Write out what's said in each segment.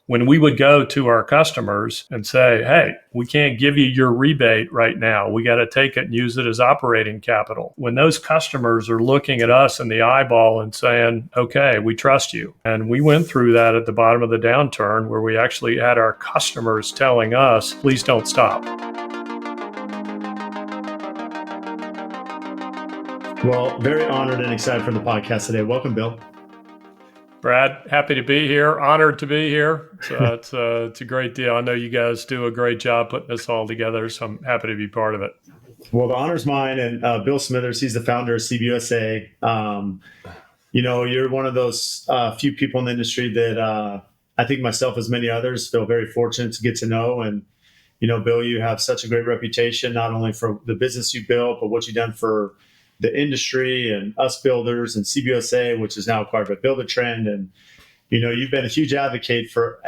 when we would go to our customers and say, hey, we can't give you your rebate right now. We got to take it and use it as operating capital. When those customers are looking at us in the eyeball and saying, okay, we trust you. And we went through that at the bottom of the downturn where we actually had our customers telling us, please don't stop. Well, very honored and excited for the podcast today. Welcome, Bill. Brad, happy to be here. Honored to be here. It's a great deal. I know you guys do a great job putting this all together, so I'm happy to be part of it. Well, the honor's mine. And Bill Smithers, he's the founder of CBUSA. You're one of those few people in the industry that I think myself, as many others, feel very fortunate to get to know. And, Bill, you have such a great reputation, not only for the business you built, but what you've done for the industry and us builders and CBUSA, which is now acquired by Buildertrend. And, you've been a huge advocate for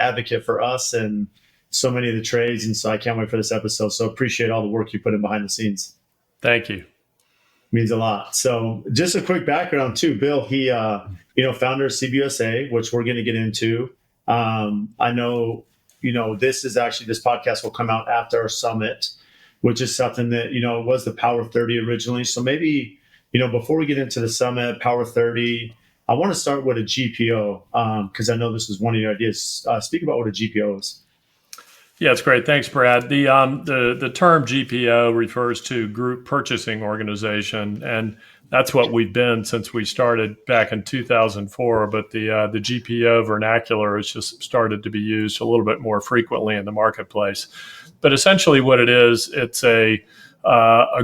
us and so many of the trades. And so I can't wait for this episode. So appreciate all the work you put in behind the scenes. Thank you. Means a lot. So just a quick background too, Bill, he, founder of CBUSA, which we're going to get into. I know, this podcast will come out after our summit, which is something that, was the Power 30 originally. So maybe, before we get into the summit, Power 30, I want to start with a GPO because I know this is one of your ideas. Speak about what a GPO is. Yeah, it's great. Thanks, Brad. The term GPO refers to Group Purchasing Organization, and that's what we've been since we started back in 2004. But the GPO vernacular has just started to be used a little bit more frequently in the marketplace. But essentially, what it is, it's a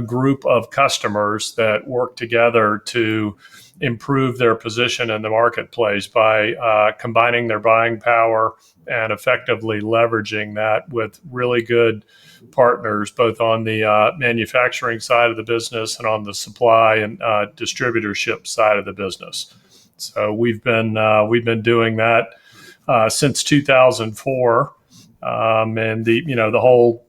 group of customers that work together to improve their position in the marketplace by combining their buying power and effectively leveraging that with really good partners, both on the manufacturing side of the business and on the supply and distributorship side of the business. So we've been doing that since 2004, and the whole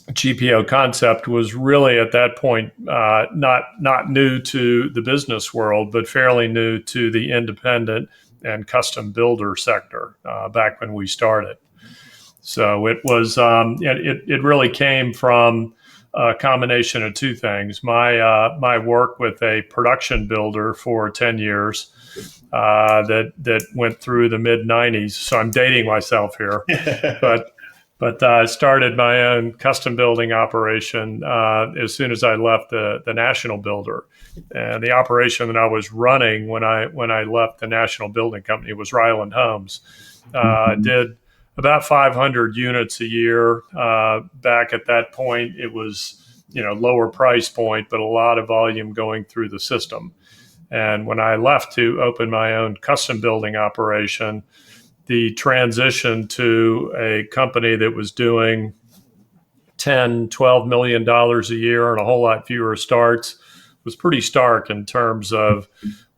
GPO concept was really at that point not new to the business world, but fairly new to the independent and custom builder sector back when we started. So it was it really came from a combination of two things. My work with a production builder for 10 years that went through the mid 90s. So I'm dating myself here, But I started my own custom building operation as soon as I left the national builder. And the operation that I was running when I left the national building company was Ryland Homes. Did about 500 units a year. Back at that point, it was lower price point, but a lot of volume going through the system. And when I left to open my own custom building operation, the transition to a company that was doing $10-12 million a year and a whole lot fewer starts was pretty stark in terms of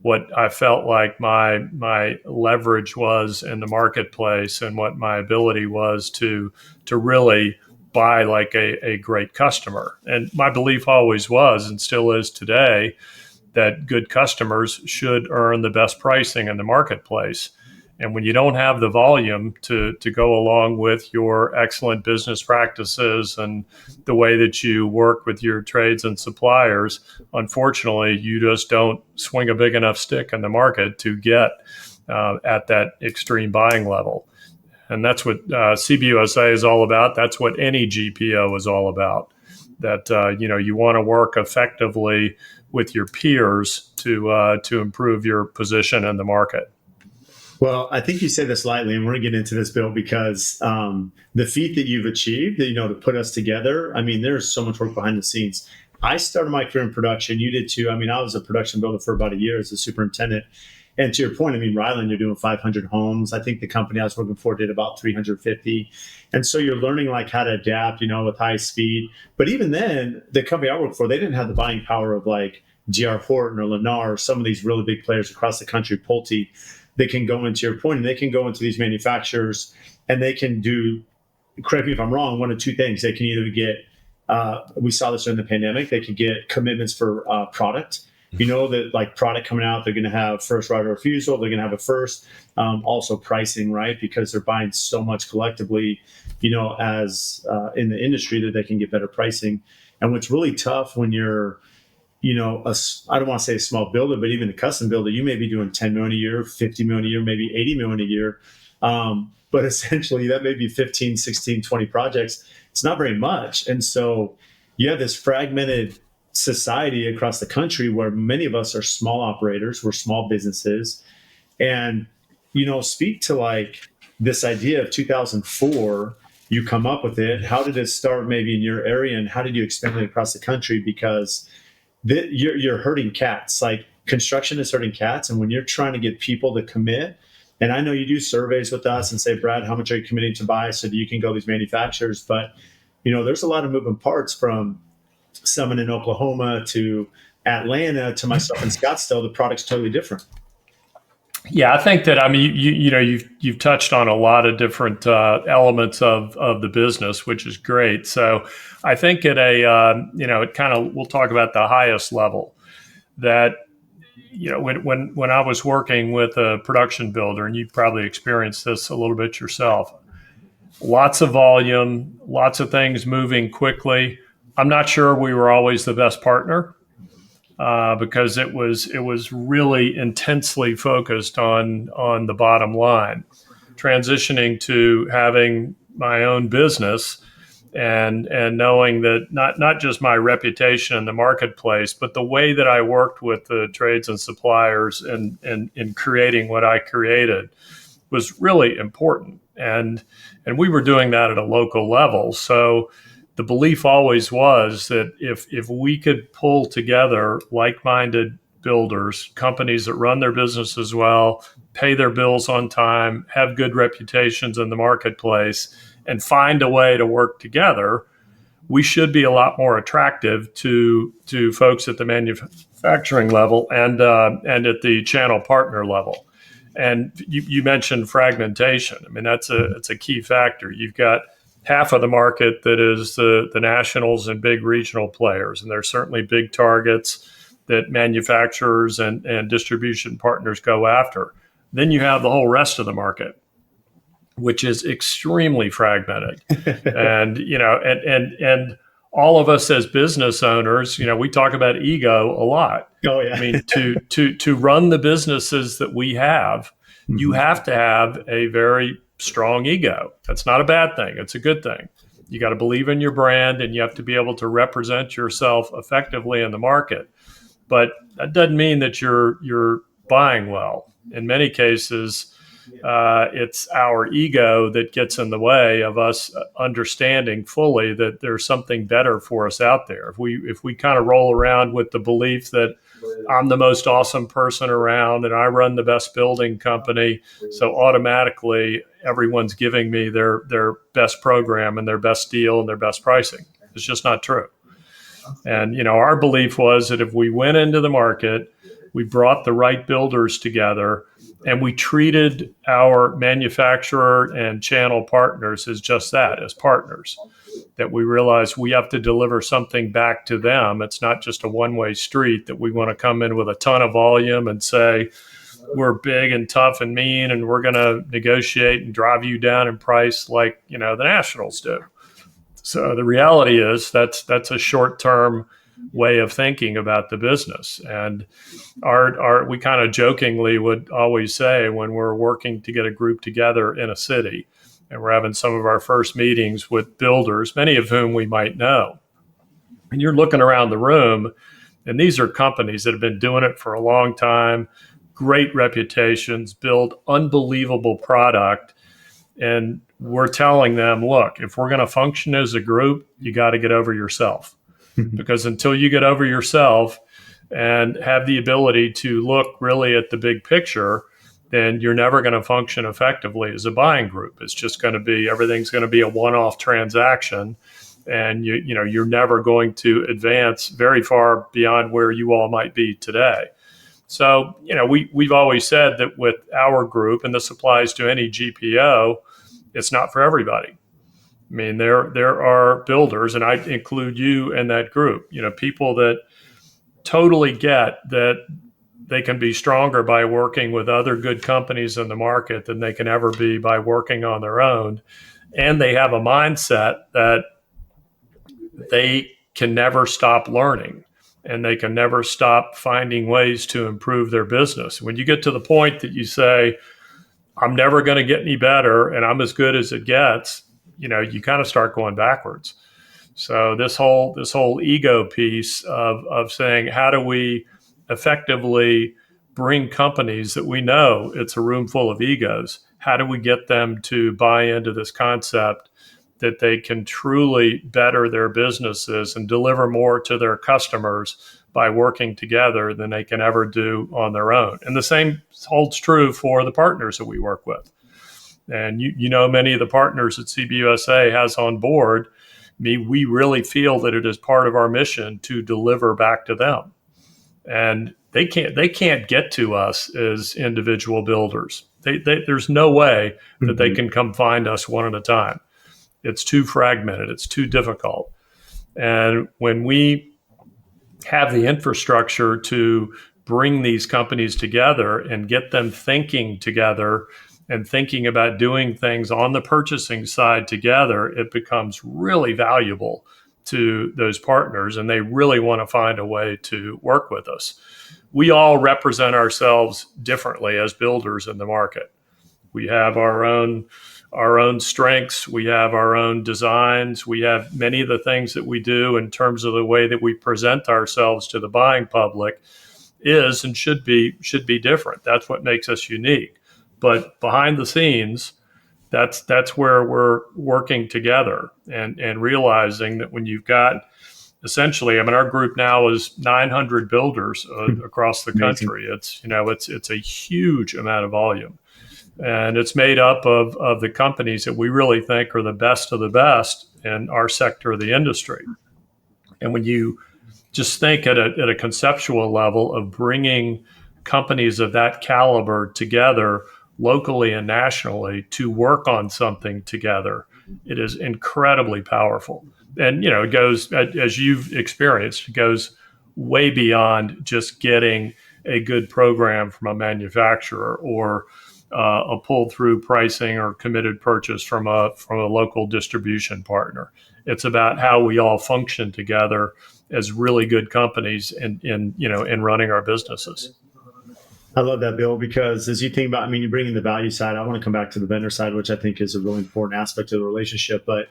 what I felt like my leverage was in the marketplace and what my ability was to really buy like a great customer. And my belief always was, and still is today, that good customers should earn the best pricing in the marketplace. And when you don't have the volume to go along with your excellent business practices and the way that you work with your trades and suppliers, unfortunately, you just don't swing a big enough stick in the market to get at that extreme buying level. And that's what CBUSA is all about. That's what any GPO is all about. That you want to work effectively with your peers to improve your position in the market. Well, I think you say this lightly, and we're going to get into this, Bill, because the feat that you've achieved, to put us together, there's so much work behind the scenes. I started my career in production. You did too. I was a production builder for about a year as a superintendent. And to your point, Ryland, you're doing 500 homes. I think the company I was working for did about 350. And so you're learning how to adapt, with high speed. But even then, the company I worked for, they didn't have the buying power of D.R. Horton or Lennar or some of these really big players across the country, Pulte. They can go into your point, and they can go into these manufacturers, and they can do, correct me if I'm wrong, one of two things. They can either get, we saw this during the pandemic, they could get commitments for product, You know that like product coming out, they're going to have first right of refusal. They're going to have a first, also pricing, right? Because they're buying so much collectively, as in the industry that they can get better pricing. And what's really tough when you're, I don't want to say a small builder, but even a custom builder, you may be doing 10 million a year, 50 million a year, maybe 80 million a year. But essentially that may be 15, 16, 20 projects. It's not very much. And so you have this fragmented society across the country where many of us are small operators, we're small businesses. And, speak to like this idea of 2004, you come up with it. How did it start maybe in your area and how did you expand it across the country? Because you're herding cats. Like construction is herding cats. And when you're trying to get people to commit, and I know you do surveys with us and say, Brad, how much are you committing to buy so that you can go to these manufacturers? But, there's a lot of moving parts from someone in Oklahoma to Atlanta to myself in Scottsdale. The product's totally different. Yeah, I think that, I mean, you've touched on a lot of different elements of the business, which is great. So I think at it kind of, we'll talk about the highest level that, when I was working with a production builder, and you probably experienced this a little bit yourself, lots of volume, lots of things moving quickly. I'm not sure we were always the best partner. Because it was really intensely focused on the bottom line. Transitioning to having my own business and knowing that not just my reputation in the marketplace, but the way that I worked with the trades and suppliers and in creating what I created was really important. And we were doing that at a local level. So the belief always was that if we could pull together like-minded builders, companies that run their businesses well, pay their bills on time, have good reputations in the marketplace, and find a way to work together, we should be a lot more attractive to folks at the manufacturing level and at the channel partner level. And you mentioned fragmentation. I mean, it's a key factor. You've got half of the market that is the nationals and big regional players. And there's certainly big targets that manufacturers and distribution partners go after. Then you have the whole rest of the market, which is extremely fragmented. And, and all of us as business owners, we talk about ego a lot. Oh, yeah. I mean, to run the businesses that we have, you have to have a very strong ego. That's not a bad thing. It's a good thing. You got to believe in your brand and you have to be able to represent yourself effectively in the market. But that doesn't mean that you're buying well. In many cases, it's our ego that gets in the way of us understanding fully that there's something better for us out there. If we kind of roll around with the belief that I'm the most awesome person around and I run the best building company, so automatically everyone's giving me their best program and their best deal and their best pricing. It's just not true. And, our belief was that if we went into the market, we brought the right builders together and we treated our manufacturer and channel partners as just that, as partners, that we realized we have to deliver something back to them. It's not just a one-way street that we want to come in with a ton of volume and say, we're big and tough and mean, and we're going to negotiate and drive you down in price like, the nationals do. So the reality is that's a short-term way of thinking about the business. And we kind of jokingly would always say when we're working to get a group together in a city and we're having some of our first meetings with builders, many of whom we might know, and you're looking around the room, and these are companies that have been doing it for a long time, great reputations, build unbelievable product. And we're telling them, look, if we're going to function as a group, you got to get over yourself. Because until you get over yourself and have the ability to look really at the big picture, then you're never going to function effectively as a buying group. It's just going to be, everything's going to be a one-off transaction. And you're never going to advance very far beyond where you all might be today. So, we've always said that with our group, and this applies to any GPO, it's not for everybody. I mean, there are builders, and I include you in that group, people that totally get that they can be stronger by working with other good companies in the market than they can ever be by working on their own. And they have a mindset that they can never stop learning and they can never stop finding ways to improve their business. When you get to the point that you say, I'm never going to get any better and I'm as good as it gets, you kind of start going backwards. So this whole ego piece of saying, how do we effectively bring companies that we know it's a room full of egos? How do we get them to buy into this concept that they can truly better their businesses and deliver more to their customers by working together than they can ever do on their own? And the same holds true for the partners that we work with. And many of the partners that CBUSA has on board, we really feel that it is part of our mission to deliver back to them. And they can't get to us as individual builders. There's no way that they can come find us one at a time. It's too fragmented. It's too difficult. And when we have the infrastructure to bring these companies together and get them thinking together and thinking about doing things on the purchasing side together, it becomes really valuable to those partners, and they really want to find a way to work with us. We all represent ourselves differently as builders in the market. We have our own strengths. We have our own designs. We have many of the things that we do in terms of the way that we present ourselves to the buying public is and should be different. That's what makes us unique. But behind the scenes, that's where we're working together and realizing that when you've got essentially, our group now is 900 builders across the country. It's a huge amount of volume. And it's made up of the companies that we really think are the best of the best in our sector of the industry. And when you just think at a conceptual level of bringing companies of that caliber together locally and nationally to work on something together, it is incredibly powerful. And, it goes, as you've experienced, it goes way beyond just getting a good program from a manufacturer or a pull-through pricing or committed purchase from a local distribution partner. It's about how we all function together as really good companies in running our businesses. I love that, Bill, because as you think about, you bring in the value side. I want to come back to the vendor side, which I think is a really important aspect of the relationship. But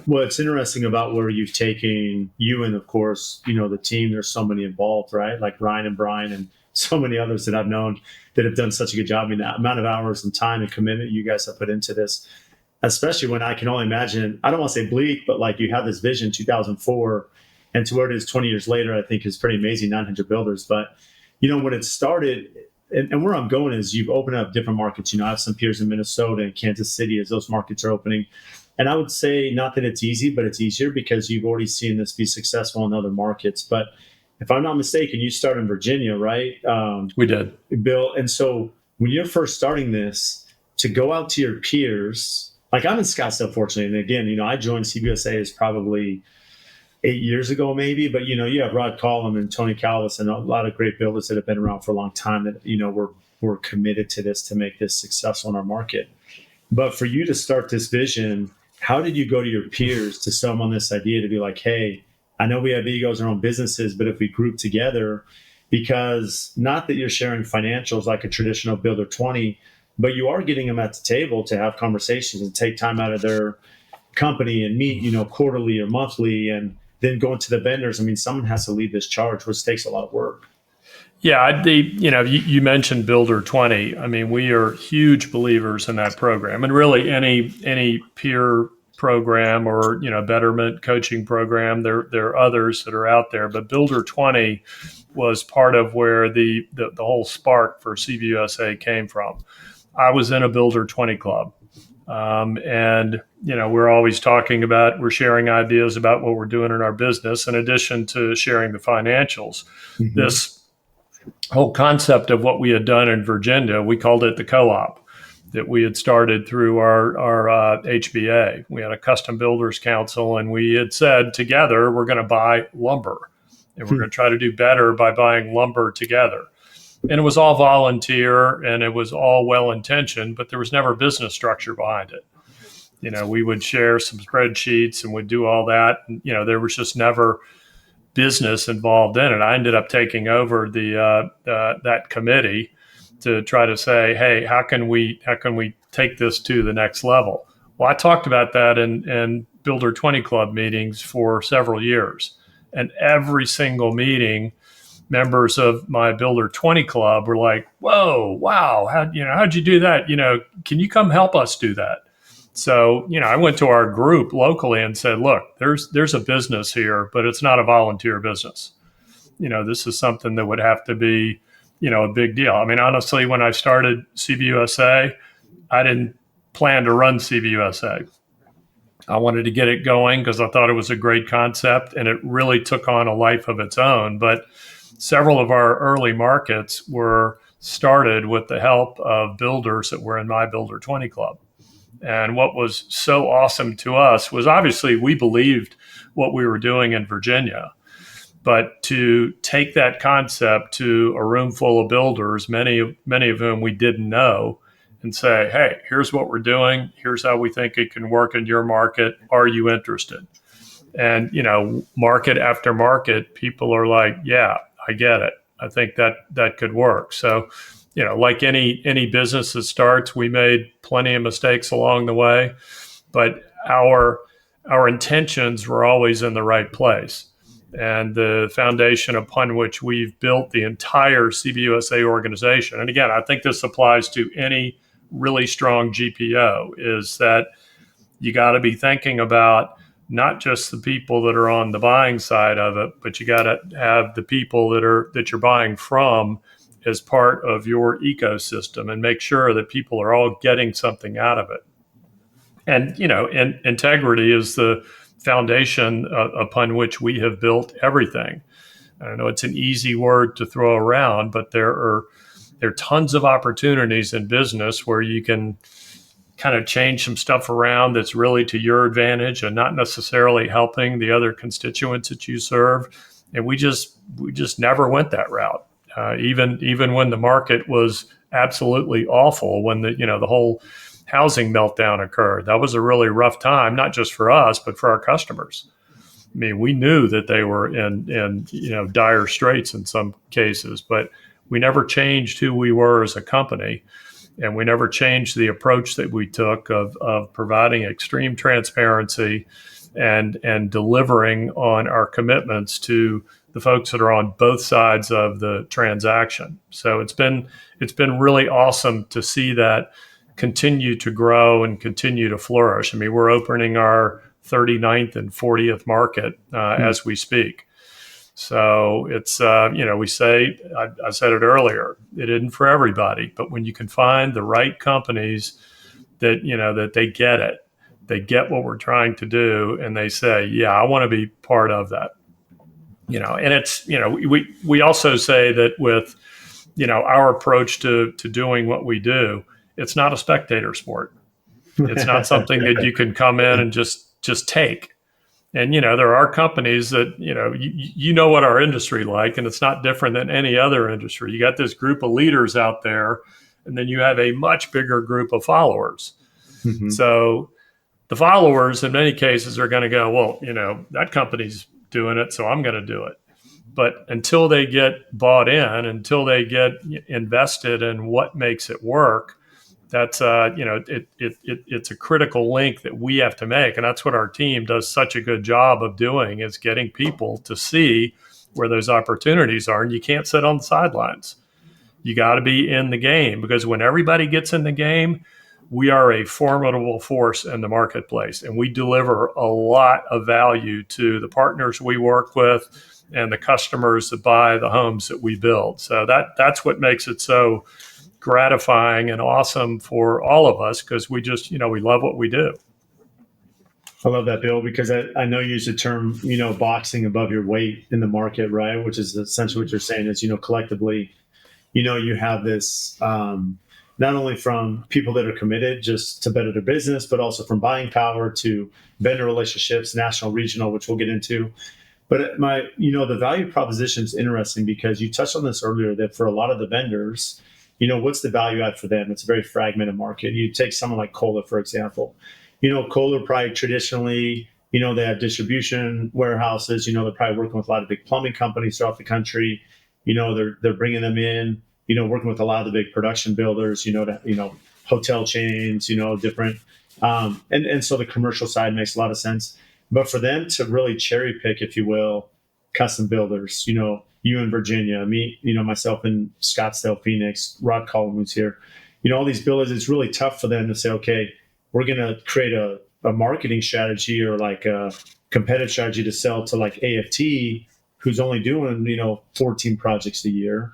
what's interesting about where you've taken you and, of course, the team, there's so many involved, right? Like Ryan and Brian and so many others that I've known that have done such a good job. The amount of hours and time and commitment you guys have put into this, especially when I can only imagine, I don't want to say bleak, but like you have this vision 2004 and to where it is 20 years later, I think is pretty amazing, 900 builders. But when it started, and where I'm going is you've opened up different markets. I have some peers in Minnesota and Kansas City as those markets are opening. And I would say not that it's easy, but it's easier because you've already seen this be successful in other markets. But if I'm not mistaken, you started in Virginia, right? We did. Bill. And so when you're first starting this, to go out to your peers, like I'm in Scottsdale, fortunately. And again, I joined CBUSA as probably 8 years ago, maybe, but you have Rod Collum and Tony Calvis and a lot of great builders that have been around for a long time that, we're committed to this to make this successful in our market. But for you to start this vision, how did you go to your peers to sell them on this idea to be like, hey, I know we have egos in our own businesses, but if we group together, because not that you're sharing financials like a traditional Builder 20, but you are getting them at the table to have conversations and take time out of their company and meet, quarterly or monthly, and then going to the vendors. Someone has to lead this charge, which takes a lot of work. Yeah, you mentioned Builder 20. We are huge believers in that program, and really any peer program or betterment coaching program. There are others that are out there, but Builder 20 was part of where the whole spark for CBUSA came from. I was in a Builder 20 club. And we're always talking about, we're sharing ideas about what we're doing in our business, in addition to sharing the financials. Mm-hmm. This whole concept of what we had done in Virginia, we called it the co-op that we had started through our HBA. We had a custom builders council, and we had said together, we're going to buy lumber. and we're going to try to do better by buying lumber together. And it was all volunteer and it was all well-intentioned, but there was never business structure behind it. We would share some spreadsheets and would do all that. And, there was just never business involved in it. I ended up taking over that committee to try to say, hey, how can we take this to the next level? Well, I talked about that in Builder 20 Club meetings for several years. And every single meeting, members of my Builder 20 Club were like, whoa, wow, how'd you do that? Can you come help us do that? So, I went to our group locally and said, look, there's a business here, but it's not a volunteer business. This is something that would have to be, a big deal. I mean, honestly, when I started CBUSA, I didn't plan to run CBUSA. I wanted to get it going because I thought it was a great concept and it really took on a life of its own. But several of our early markets were started with the help of builders that were in my Builder 20 Club. And what was so awesome to us was obviously we believed what we were doing in Virginia. But to take that concept to a room full of builders, many of whom we didn't know, and say, hey, here's what we're doing. Here's how we think it can work in your market. Are you interested? And, market after market, people are like, yeah, I get it. I think that could work. So, like any business that starts, we made plenty of mistakes along the way, but our intentions were always in the right place. And the foundation upon which we've built the entire CBUSA organization. And again, I think this applies to any really strong GPO, is that you got to be thinking about not just the people that are on the buying side of it, but you got to have the people that you're buying from as part of your ecosystem and make sure that people are all getting something out of it. And, integrity is the foundation upon which we have built everything. I know it's an easy word to throw around, but there are tons of opportunities in business where you can kind of change some stuff around that's really to your advantage and not necessarily helping the other constituents that you serve. And we just never went that route. Even when the market was absolutely awful, when the whole housing meltdown occurred, that was a really rough time, not just for us, but for our customers. I mean, we knew that they were in dire straits in some cases, but we never changed who we were as a company. And we never changed the approach that we took of providing extreme transparency and delivering on our commitments to the folks that are on both sides of the transaction. So it's been really awesome to see that continue to grow and continue to flourish. I mean, we're opening our 39th and 40th market as we speak. So it's, we say, I said it earlier, it isn't for everybody, but when you can find the right companies that, that they get it, they get what we're trying to do, and they say, yeah, I want to be part of that. And it's, we also say that with, our approach to doing what we do, it's not a spectator sport. It's not something that you can come in and just take. And, there are companies that, you know what our industry like, and it's not different than any other industry. You got this group of leaders out there, and then you have a much bigger group of followers. Mm-hmm. So the followers in many cases are going to go, well, that company's doing it, so I'm going to do it. But until they get bought in, until they get invested in what makes it work, that's it's a critical link that we have to make, and that's what our team does such a good job of doing, is getting people to see where those opportunities are. And you can't sit on the sidelines. You got to be in the game, because when everybody gets in the game, we are a formidable force in the marketplace, and we deliver a lot of value to the partners we work with and the customers that buy the homes that we build. So that's what makes it so gratifying and awesome for all of us, because we just, we love what we do. I love that, Bill, because I know you use the term, boxing above your weight in the market, right? Which is essentially what you're saying is, collectively, you have this, not only from people that are committed just to better their business, but also from buying power to vendor relationships, national, regional, which we'll get into. But the value proposition is interesting because you touched on this earlier that for a lot of the vendors, what's the value add for them? It's a very fragmented market. You take someone like Kohler, for example. Kohler probably traditionally, they have distribution warehouses. They're probably working with a lot of big plumbing companies throughout the country. They're bringing them in. Working with a lot of the big production builders. Hotel chains. Different. And so the commercial side makes a lot of sense. But for them to really cherry pick, if you will, custom builders, you in Virginia, me, myself in Scottsdale, Phoenix, Rod Collin who's here, all these builders, it's really tough for them to say, okay, we're going to create a marketing strategy or like a competitive strategy to sell to like AFT, who's only doing, 14 projects a year.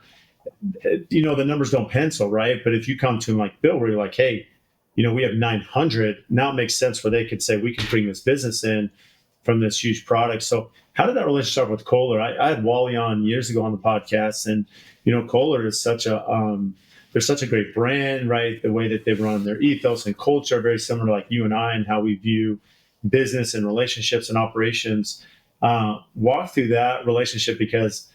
The numbers don't pencil, right? But if you come to them like Bill, where you're like, hey, we have 900, now it makes sense where they could say, we can bring this business in from this huge product. So how did that relationship start with Kohler? I had Wally on years ago on the podcast, and Kohler is they're such a great brand, right? The way that they run their ethos and culture are very similar to like you and I and how we view business and relationships and operations. Walk through that relationship because,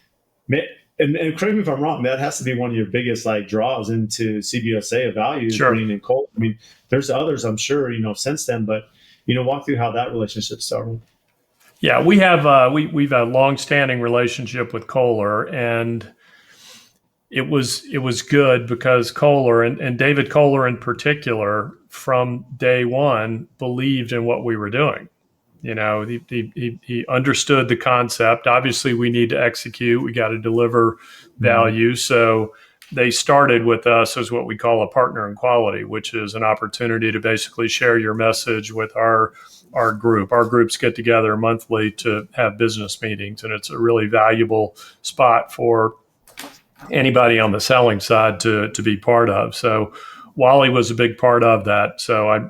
and correct me if I'm wrong, that has to be one of your biggest like draws into CBUSA of value. Sure. Bringing in Kohler. I mean, there's others I'm sure since then, but walk through how that relationship started. Yeah, we have we've a long-standing relationship with Kohler, and it was good because Kohler and David Kohler in particular, from day one, believed in what we were doing. He understood the concept. Obviously, we need to execute. We got to deliver value. So they started with us as what we call a partner in quality, which is an opportunity to basically share your message with our group. Our groups get together monthly to have business meetings, and it's a really valuable spot for anybody on the selling side to be part of. So Wally was a big part of that. So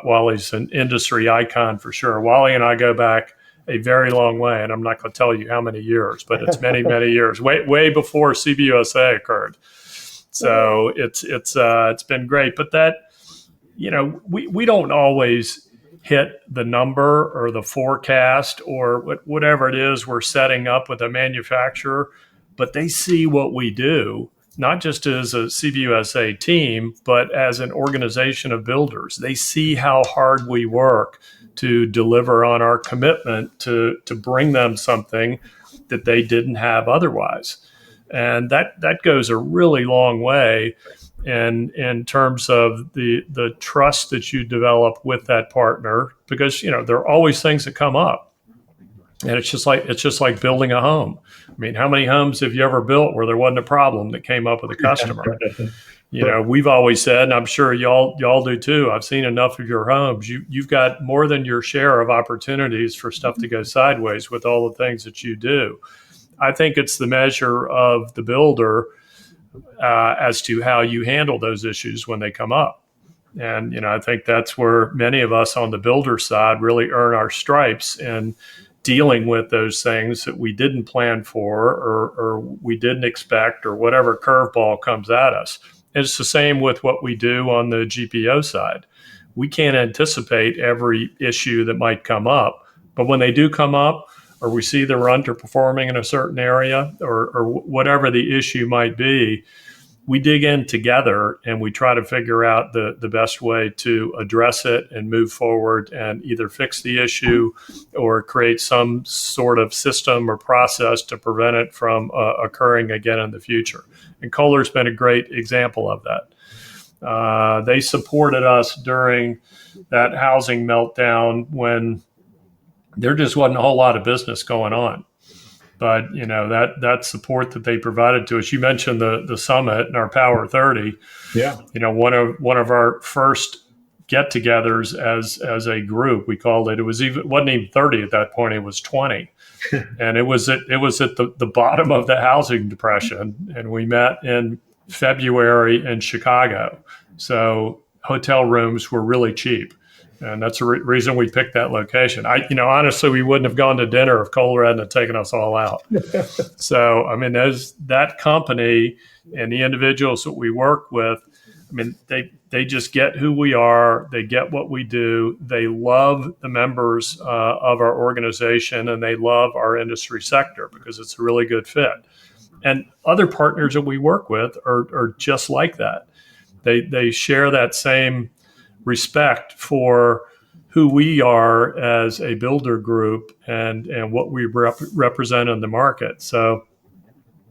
Wally's an industry icon for sure. Wally and I go back a very long way, and I'm not going to tell you how many years, but it's many, many years, way before CBUSA occurred. So it's been great. But that, we don't always hit the number or the forecast or whatever it is we're setting up with a manufacturer, but they see what we do, not just as a CBUSA team, but as an organization of builders. They see how hard we work to deliver on our commitment to bring them something that they didn't have otherwise. And that goes a really long way in terms of the trust that you develop with that partner, because there are always things that come up, and it's just like building a home. I mean, how many homes have you ever built where there wasn't a problem that came up with a customer? We've always said, and I'm sure y'all do too, I've seen enough of your homes. You've got more than your share of opportunities for stuff to go sideways with all the things that you do. I think it's the measure of the builder as to how you handle those issues when they come up. And, I think that's where many of us on the builder side really earn our stripes in dealing with those things that we didn't plan for or we didn't expect, or whatever curveball comes at us. And it's the same with what we do on the GPO side. We can't anticipate every issue that might come up, but when they do come up, or we see they're underperforming in a certain area, or whatever the issue might be, we dig in together and we try to figure out the best way to address it and move forward and either fix the issue or create some sort of system or process to prevent it from occurring again in the future. And Kohler's been a great example of that. They supported us during that housing meltdown when there just wasn't a whole lot of business going on. But, that support that they provided to us, you mentioned the summit and our Power 30. Yeah. One of our first get-togethers as a group, we called it. It wasn't even 30 at that point. It was 20, and it was at the bottom of the housing depression. And we met in February in Chicago, so hotel rooms were really cheap. And that's the reason we picked that location. Honestly, we wouldn't have gone to dinner if Kohler hadn't taken us all out. So, that company and the individuals that we work with, They just get who we are. They get what we do. They love the members of our organization, and they love our industry sector because it's a really good fit. And other partners that we work with are just like that. They share that same respect for who we are as a builder group and what we represent in the market. So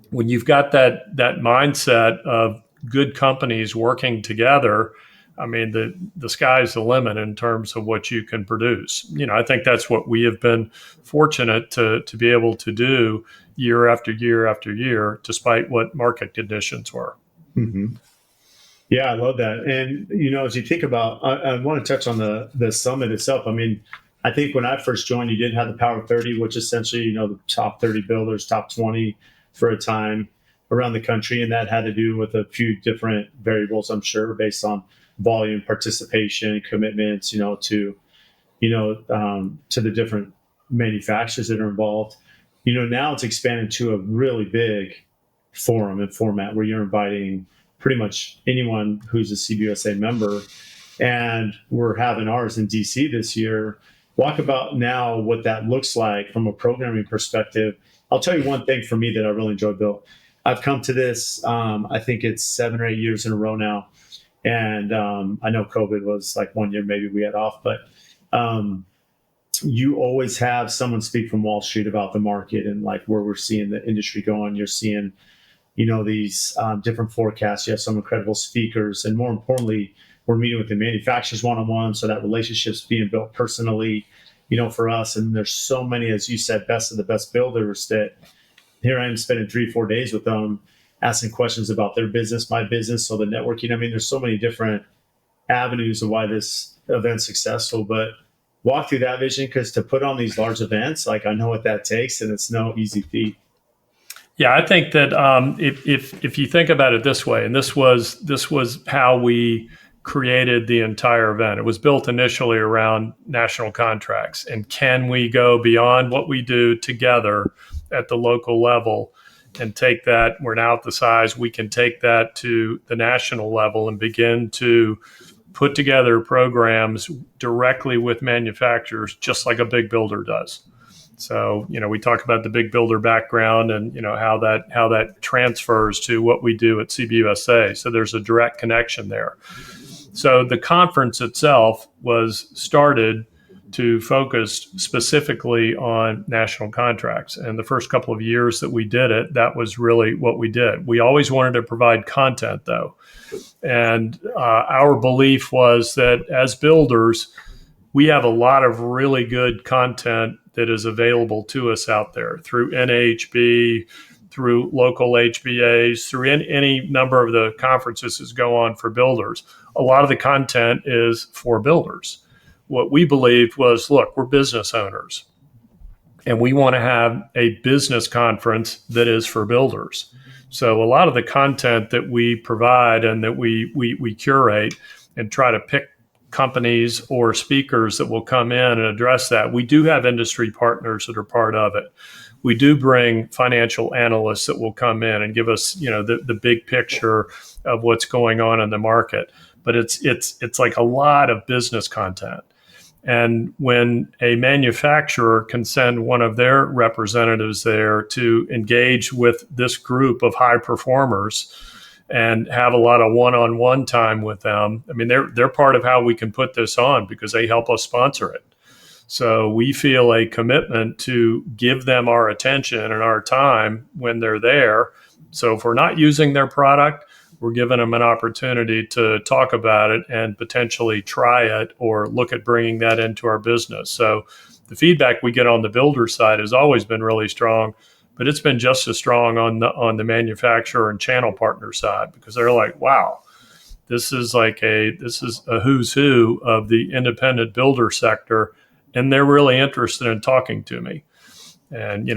when you've got that mindset of good companies working together, I mean, the sky's the limit in terms of what you can produce. I think that's what we have been fortunate to be able to do year after year after year, despite what market conditions were. Mm-hmm. Yeah, I love that. And, as you think about, I want to touch on the summit itself. I mean, I think when I first joined, you did have the Power 30, which essentially, the top 30 builders, top 20 for a time around the country. And that had to do with a few different variables, I'm sure, based on volume, participation, commitments, to the different manufacturers that are involved. Now it's expanded to a really big forum and format where you're inviting pretty much anyone who's a CBUSA member. And we're having ours in DC this year. Walk about now what that looks like from a programming perspective. I'll tell you one thing for me that I really enjoy, Bill. I've come to this, I think it's 7 or 8 years in a row now. And I know COVID was like 1 year, maybe we had off, but you always have someone speak from Wall Street about the market and like where we're seeing the industry going. You're seeing, these different forecasts. You have some incredible speakers. And more importantly, we're meeting with the manufacturers one-on-one. So that relationship's being built personally, for us. And there's so many, as you said, best of the best builders that here I am spending 3-4 days with them, asking questions about their business, my business. So the networking, I mean, there's so many different avenues of why this event's successful, but walk through that vision, because to put on these large events, like I know what that takes, and it's no easy feat. Yeah, I think that if you think about it this way, and this was how we created the entire event. It was built initially around national contracts, and can we go beyond what we do together at the local level and take that? We're now at the size we can take that to the national level and begin to put together programs directly with manufacturers, just like a big builder does. So, we talk about the big builder background and, how that transfers to what we do at CBUSA. So there's a direct connection there. So the conference itself was started to focus specifically on national contracts. And the first couple of years that we did it, that was really what we did. We always wanted to provide content, though. And our belief was that as builders, we have a lot of really good content that is available to us out there through NAHB, through local HBAs, through any number of the conferences that go on for builders. A lot of the content is for builders. What we believed was, look, we're business owners, and we want to have a business conference that is for builders. So a lot of the content that we provide and that we curate and try to pick companies or speakers that will come in and address that. We do have industry partners that are part of it. We do bring financial analysts that will come in and give us, the big picture of what's going on in the market. But it's like a lot of business content. And when a manufacturer can send one of their representatives there to engage with this group of high performers and have a lot of one-on-one time with them, I mean, they're part of how we can put this on because they help us sponsor it. So we feel a commitment to give them our attention and our time when they're there. So if we're not using their product, we're giving them an opportunity to talk about it and potentially try it or look at bringing that into our business. So the feedback we get on the builder side has always been really strong, but it's been just as strong on the manufacturer and channel partner side, because they're like, wow, this is a who's who of the independent builder sector, and they're really interested in talking to me. And,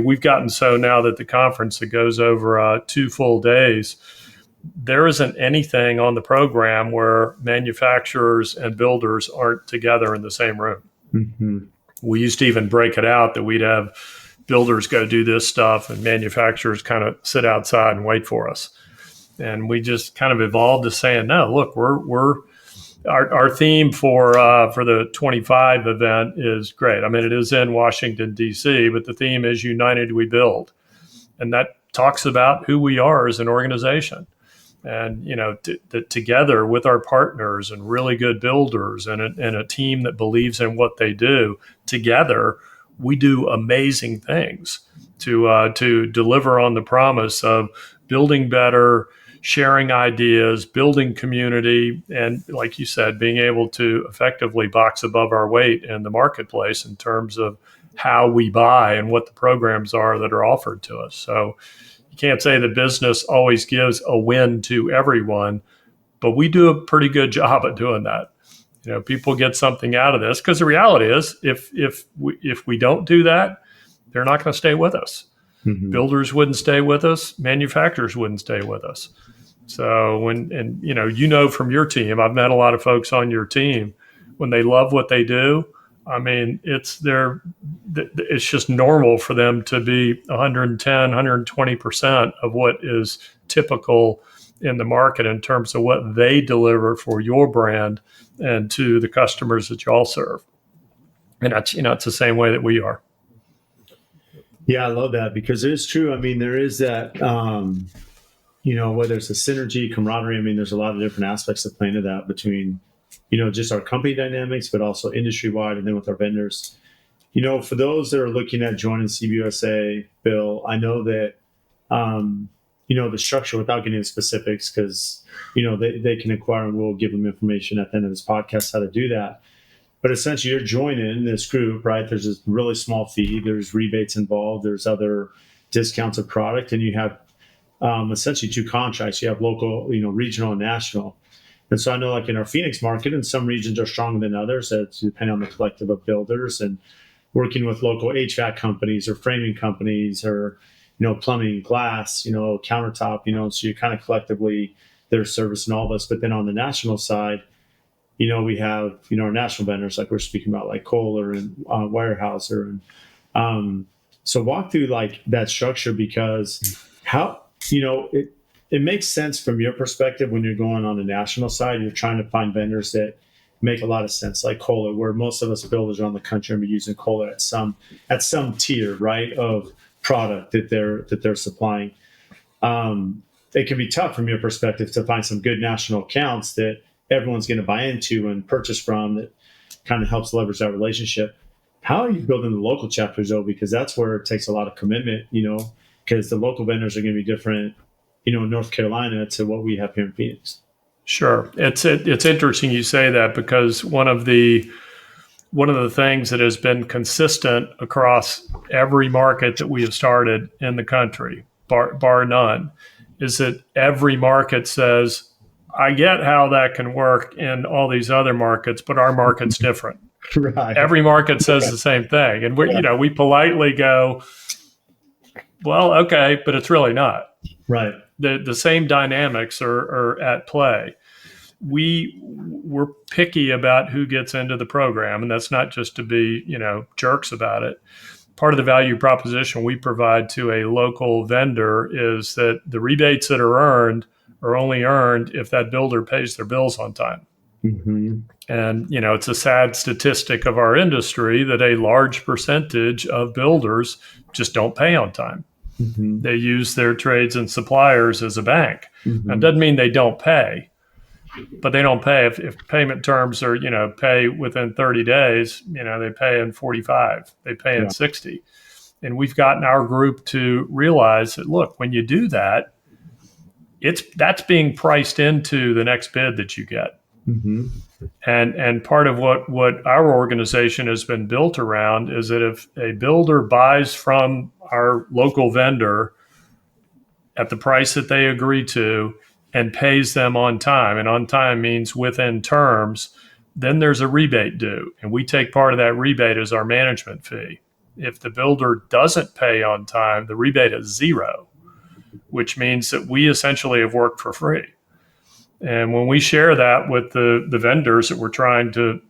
we've gotten so now that the conference that goes over 2 full days, there isn't anything on the program where manufacturers and builders aren't together in the same room. Mm-hmm. We used to even break it out that we'd have builders go do this stuff and manufacturers kind of sit outside and wait for us. And we just kind of evolved to saying, no, look, we're our theme for the 25 event is great. I mean, it is in Washington, D.C., but the theme is United We Build. And that talks about who we are as an organization. And, together with our partners and really good builders and a team that believes in what they do, together, we do amazing things to deliver on the promise of building better, sharing ideas, building community, and like you said, being able to effectively box above our weight in the marketplace in terms of how we buy and what the programs are that are offered to us. So you can't say that business always gives a win to everyone, but we do a pretty good job at doing that. People get something out of this because the reality is if we don't do that, they're not going to stay with us. Mm-hmm. Builders wouldn't stay with us. Manufacturers wouldn't stay with us. So from your team, I've met a lot of folks on your team. When they love what they do, I mean, it's just normal for them to be 110, 120% of what is typical in the market in terms of what they deliver for your brand and to the customers that you all serve. And that's, it's the same way that we are. Yeah, I love that because it is true. I mean, there is that, whether it's a synergy, camaraderie, I mean, there's a lot of different aspects that play into that between, just our company dynamics, but also industry-wide and then with our vendors. For those that are looking at joining CBUSA, Bill, I know that, the structure without getting into specifics because, they can acquire and we'll give them information at the end of this podcast how to do that. But essentially, you're joining this group, right? There's this really small fee. There's rebates involved. There's other discounts of product. And you have essentially two contracts. You have local, regional and national. And so I know like in our Phoenix market, and some regions are stronger than others. It's depending on the collective of builders and working with local HVAC companies or framing companies or, plumbing, glass, countertop, so you kind of collectively, they're servicing all of us. But then on the national side, we have, our national vendors, like we're speaking about, like Kohler and Weyerhaeuser. And so walk through like that structure because how, it makes sense from your perspective when you're going on the national side, you're trying to find vendors that make a lot of sense, like Kohler, where most of us builders around the country are using Kohler at some tier, right, of product that they're supplying. It can be tough from your perspective to find some good national accounts that everyone's going to buy into and purchase from that kind of helps leverage that relationship. How are you building the local chapters though? Because that's where it takes a lot of commitment, because the local vendors are going to be different, in North Carolina to what we have here in Phoenix. Sure. It's interesting you say that because one of the things that has been consistent across every market that we have started in the country, bar none, is that every market says, I get how that can work in all these other markets, but our market's different. Right. Every market says the same thing. And we politely go, well, okay, but it's really not. Right. The same dynamics are at play. We're picky about who gets into the program, and that's not just to be, jerks about it. Part of the value proposition we provide to a local vendor is that the rebates that are earned are only earned if that builder pays their bills on time. Mm-hmm. And, it's a sad statistic of our industry that a large percentage of builders just don't pay on time. Mm-hmm. They use their trades and suppliers as a bank. Mm-hmm. That doesn't mean they don't pay, but they don't pay. If payment terms are, pay within 30 days, they pay in 45, they pay in 60. And we've gotten our group to realize that, look, when you do that, that's being priced into the next bid that you get. Mm-hmm. And part of what our organization has been built around is that if a builder buys from our local vendor at the price that they agree to and pays them on time, and on time means within terms, then there's a rebate due. And we take part of that rebate as our management fee. If the builder doesn't pay on time, the rebate is zero, which means that we essentially have worked for free. And when we share that with the vendors that we're trying to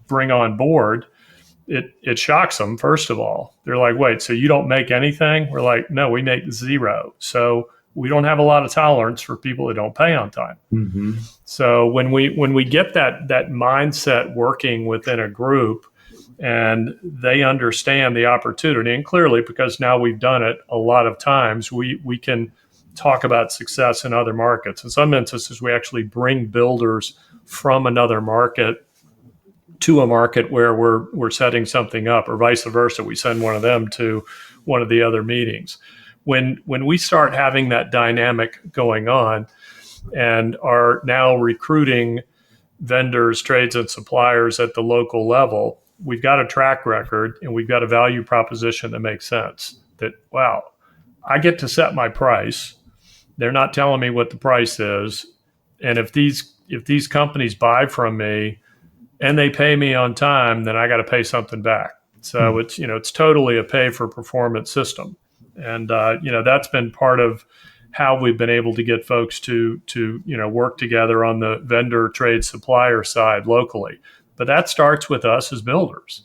bring on board, it shocks them, first of all. They're like, wait, so you don't make anything? We're like, no, we make zero. So we don't have a lot of tolerance for people that don't pay on time. Mm-hmm. So when we get that mindset working within a group, and they understand the opportunity, and clearly, because now we've done it a lot of times, we can talk about success in other markets. In some instances, we actually bring builders from another market to a market where we're setting something up, or vice versa. We send one of them to one of the other meetings. When we start having that dynamic going on and are now recruiting vendors, trades, and suppliers at the local level, we've got a track record and we've got a value proposition that makes sense. That, wow, I get to set my price. They're not telling me what the price is. And if these companies buy from me and they pay me on time, then I got to pay something back. So it's totally a pay for performance system. And that's been part of how we've been able to get folks to work together on the vendor, trade, supplier side locally. But that starts with us as builders.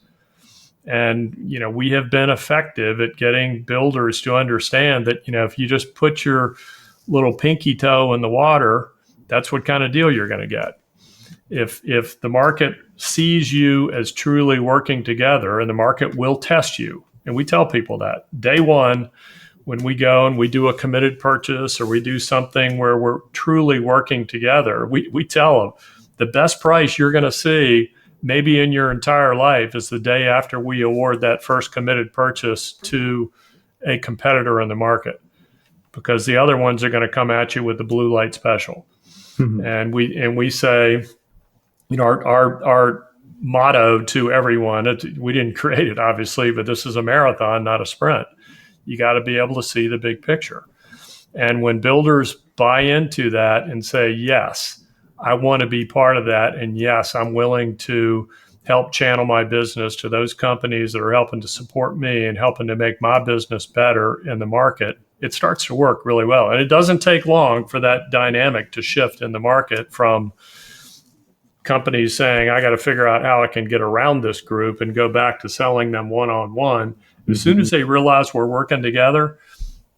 And we have been effective at getting builders to understand that if you just put your little pinky toe in the water, that's what kind of deal you're going to get. If the market sees you as truly working together, and the market will test you, and we tell people that day one, when we go and we do a committed purchase or we do something where we're truly working together, we tell them the best price you're going to see maybe in your entire life is the day after we award that first committed purchase to a competitor in the market, because the other ones are going to come at you with the blue light special. Mm-hmm. And we say, our motto to everyone, we didn't create it obviously, but this is a marathon, not a sprint. You got to be able to see the big picture. And when builders buy into that and say, yes, I want to be part of that, and yes, I'm willing to help channel my business to those companies that are helping to support me and helping to make my business better in the market, it starts to work really well. And it doesn't take long for that dynamic to shift in the market from companies saying, I got to figure out how I can get around this group, and go back to selling them one-on-one. Mm-hmm. As soon as they realize we're working together,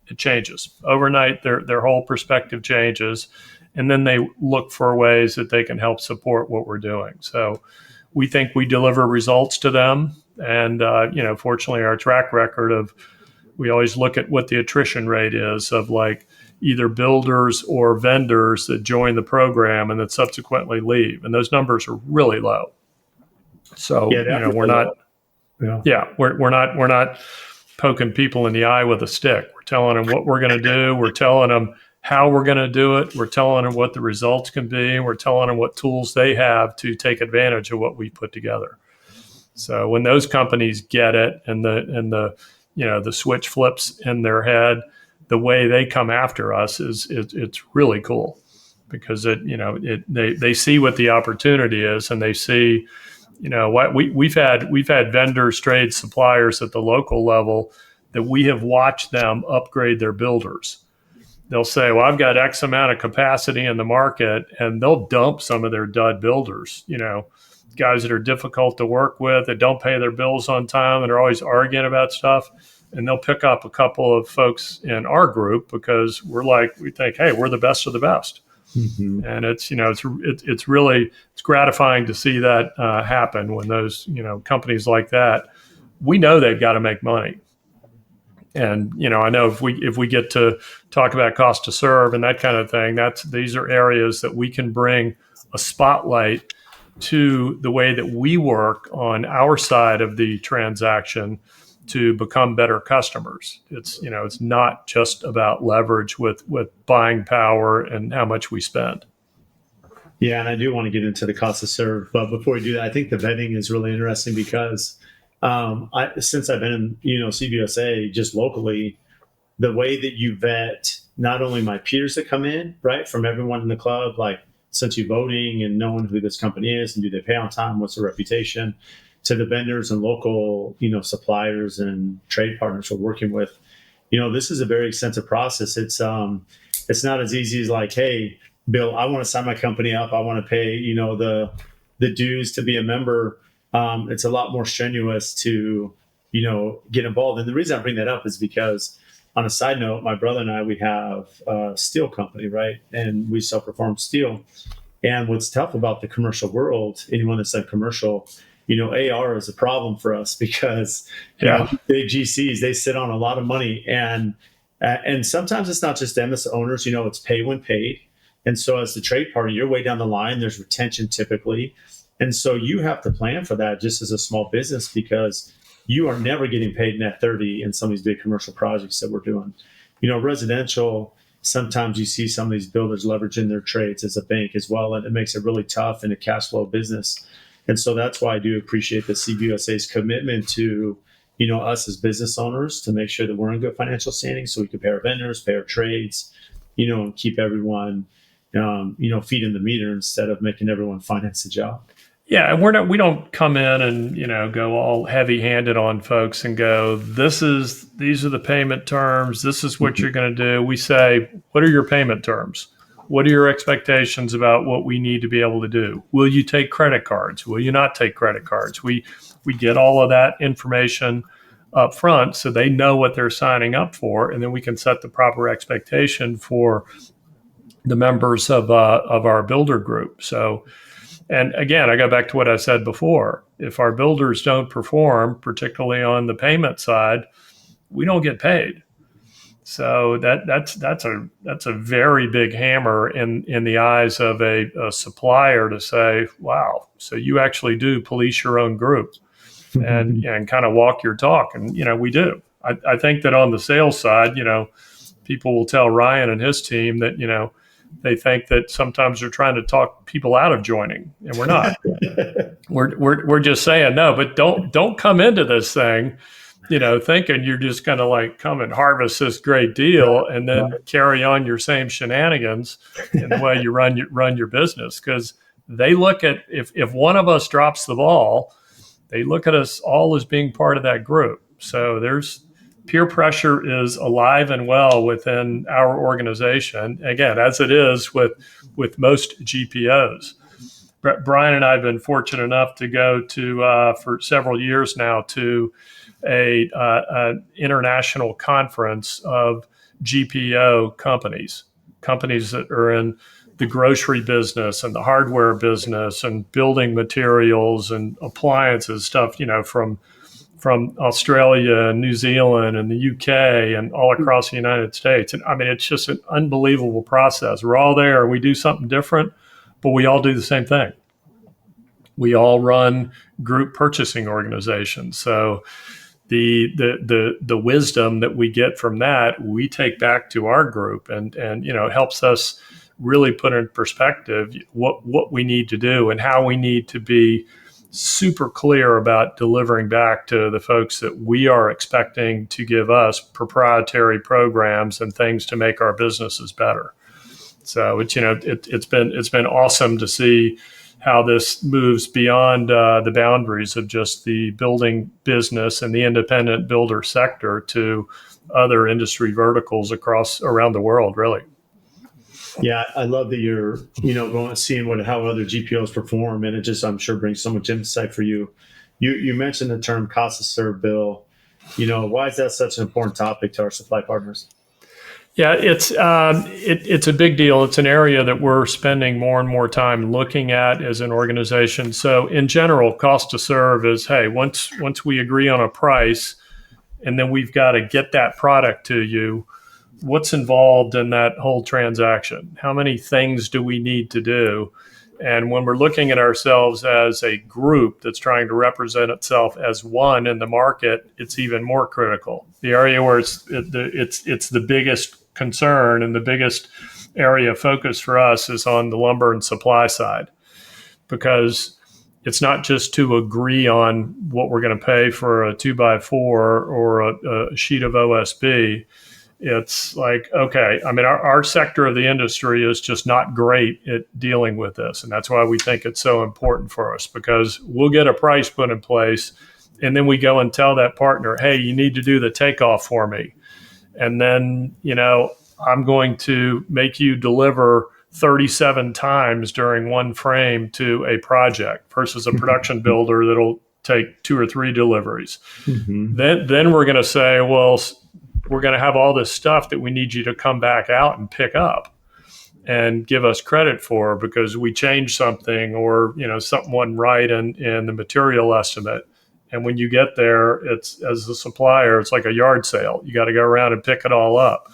it changes. Overnight, their whole perspective changes, and then they look for ways that they can help support what we're doing. So we think we deliver results to them. And, fortunately, our track record we always look at what the attrition rate is of like either builders or vendors that join the program and that subsequently leave. And those numbers are really low. So, we're not, we're not poking people in the eye with a stick. We're telling them what we're going to do. We're telling them how we're going to do it. We're telling them what the results can be. We're telling them what tools they have to take advantage of what we put together. So when those companies get it, and the switch flips in their head, the way they come after us it's really cool, because they see what the opportunity is, and they see what we've had vendors, trade, suppliers at the local level that we have watched them upgrade their builders. They'll say, well, I've got X amount of capacity in the market, and they'll dump some of their dud builders, guys that are difficult to work with, that don't pay their bills on time, and are always arguing about stuff. And they'll pick up a couple of folks in our group because we think, hey, we're the best of the best. Mm-hmm. And it's really gratifying to see that happen when those companies like that, we know they've got to make money. And I know if we get to talk about cost to serve and that kind of thing, these are areas that we can bring a spotlight to the way that we work on our side of the transaction to become better customers. It's not just about leverage with buying power and how much we spend. Yeah, and I do want to get into the cost to serve, but before we do that, I think the vetting is really interesting because since I've been in CBUSA just locally, the way that you vet not only my peers that come in, right, from everyone in the club, like since you voting and knowing who this company is and do they pay on time, what's their reputation, to the vendors and local suppliers and trade partners we're working with. This is a very extensive process. It's not as easy as like, hey, Bill, I want to sign my company up. I want to pay the dues to be a member. It's a lot more strenuous to get involved. And the reason I bring that up is because on a side note, my brother and I, we have a steel company, right? And we self-perform steel. And what's tough about the commercial world, anyone that's done commercial, AR is a problem for us because big GCs, they sit on a lot of money, and sometimes it's not just them, it's the owners. It's pay when paid, and so as the trade partner, you're way down the line. There's retention typically, and so you have to plan for that just as a small business because you are never getting paid net 30 in some of these big commercial projects that we're doing. Residential. Sometimes you see some of these builders leveraging their trades as a bank as well, and it makes it really tough in a cash flow business. And so that's why I do appreciate the CBUSA's commitment to, us as business owners to make sure that we're in good financial standing so we can pay our vendors, pay our trades, and keep everyone, feet in the meter instead of making everyone finance the job. Yeah, and we don't come in and, go all heavy-handed on folks and go, these are the payment terms, this is what you're going to do. We say, what are your payment terms? What are your expectations about what we need to be able to do? Will you take credit cards? Will you not take credit cards? We get all of that information up front so they know what they're signing up for, and then we can set the proper expectation for the members of our builder group. So, and again, I go back to what I said before. If our builders don't perform, particularly on the payment side, we don't get paid. So that's a very big hammer in the eyes of a supplier to say, wow, so you actually do police your own group and kind of walk your talk. And, we do. I think that on the sales side, people will tell Ryan and his team that, they think that sometimes they're trying to talk people out of joining, and we're not. we're just saying no, but don't come into this thing, thinking you're just going to like come and harvest this great deal and then carry on your same shenanigans in the way you run your business. Because they look at if one of us drops the ball, they look at us all as being part of that group. So there's peer pressure is alive and well within our organization, again, as it is with most GPOs. Brian and I have been fortunate enough to go to, for several years now, to an international conference of GPO companies that are in the grocery business and the hardware business and building materials and appliances, stuff, from Australia and New Zealand and the UK and all across the United States. And I mean, it's just an unbelievable process. We're all there. We do something different, but we all do the same thing. We all run group purchasing organizations. So the wisdom that we get from that, we take back to our group, and it helps us really put in perspective what we need to do and how we need to be super clear about delivering back to the folks that we are expecting to give us proprietary programs and things to make our businesses better. So it's been awesome to see how this moves beyond the boundaries of just the building business and the independent builder sector to other industry verticals around the world, really. Yeah, I love that you're, going and seeing how other GPOs perform, and it just, I'm sure, brings so much insight for you. You mentioned the term cost to serve, Bill. Why is that such an important topic to our supply partners? Yeah, it's a big deal. It's an area that we're spending more and more time looking at as an organization. So in general, cost to serve is, hey, once we agree on a price, and then we've got to get that product to you, what's involved in that whole transaction? How many things do we need to do? And when we're looking at ourselves as a group that's trying to represent itself as one in the market, it's even more critical. The area where it's the biggest concern and the biggest area of focus for us is on the lumber and supply side, because it's not just to agree on what we're going to pay for a 2x4 or a sheet of OSB. It's like, okay, I mean, our sector of the industry is just not great at dealing with this. And that's why we think it's so important for us, because we'll get a price put in place, and then we go and tell that partner, hey, you need to do the takeoff for me. And then, I'm going to make you deliver 37 times during one frame to a project versus a production builder that'll take 2 or 3 deliveries. Mm-hmm. Then we're going to say, well, we're going to have all this stuff that we need you to come back out and pick up and give us credit for because we changed something or, something wasn't right in the material estimate. And when you get there, it's as a supplier, it's like a yard sale. You got to go around and pick it all up.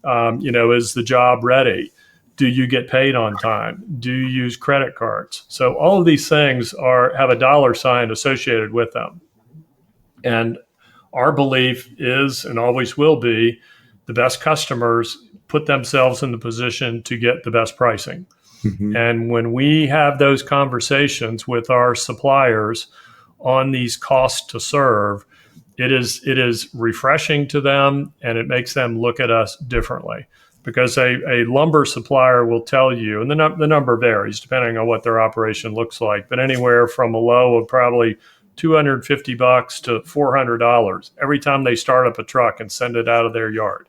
Is the job ready? Do you get paid on time? Do you use credit cards? So all of these things have a dollar sign associated with them. And our belief is and always will be the best customers put themselves in the position to get the best pricing. Mm-hmm. And when we have those conversations with our suppliers on these costs to serve, it is refreshing to them and it makes them look at us differently. Because a lumber supplier will tell you, and the number varies depending on what their operation looks like, but anywhere from a low of probably $250 to $400 every time they start up a truck and send it out of their yard.